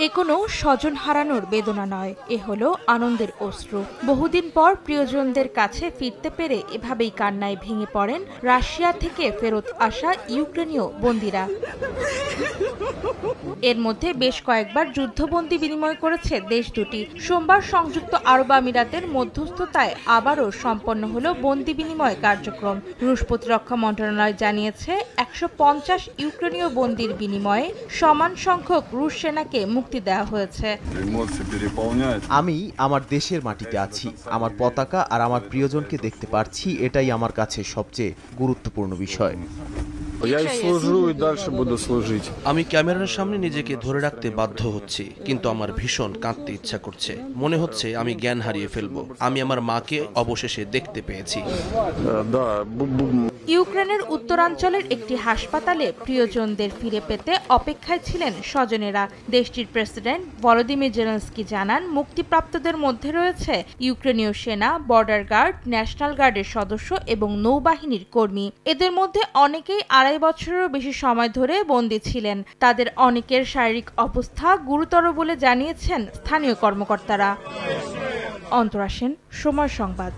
এ কোনো স্বজন হারানোর বেদনা নয়, এ হলো আনন্দের অশ্রু। বহুদিন পর প্রিয়জনদের কাছে ফিরতে পেরে এভাবেই কান্নায় ভেঙে পড়েন রাশিয়া থেকে ফেরত আসা ইউক্রেনীয় বন্দীরা। এর মধ্যে বেশ কয়েকবার যুদ্ধবন্দী বিনিময় করেছে দেশ দুটি। সোমবার সংযুক্ত আরব আমিরাতের মধ্যস্থতায় আবারও সম্পন্ন হলো বন্দী বিনিময় কার্যক্রম। রুশ প্রতিরক্ষা মন্ত্রণালয় জানিয়েছে ১৫০ ইউক্রেনীয় বন্দীর বিনিময়ে সমান সংখ্যক রুশ সেনাকে মুক্তি দেওয়া হয়েছে। আমি আমার দেশের মাটিতে আছি, আমার পতাকা আর আমার প্রিয়জনকে দেখতে পারছি, এটাই আমার কাছে সবচেয়ে গুরুত্বপূর্ণ বিষয়। আমি ক্যামেরার সামনে নিজেকে ধরে রাখতে বাধ্য হচ্ছি, কিন্তু আমার ভীষণ কাঁদতে ইচ্ছা করছে। মনে হচ্ছে আমি জ্ঞান হারিয়ে ফেলবো। আমি আমার মাকে অবশেষে দেখতে পেয়েছি। ইউক্রেনের উত্তরাঞ্চলের একটি হাসপাতালে প্রিয়জনদের ফিরে পেতে অপেক্ষায় ছিলেন স্বজনেরা। দেশটির প্রেসিডেন্ট ভলোদিমির জেলেনস্কি জানান, মুক্তিপ্রাপ্তদের মধ্যে রয়েছে ইউক্রেনীয় সেনা, বর্ডার গার্ড, ন্যাশনাল গার্ডের সদস্য এবং নৌবাহিনীর কর্মী। এদের মধ্যে অনেকেই ২.৫ বছরেরও বেশি সময় ধরে বন্দী ছিলেন। তাদের অনেকের শারীরিক অবস্থা গুরুতর বলে জানিয়েছেন স্থানীয় কর্মকর্তারা। অন্তরা সেন, সময় সংবাদ।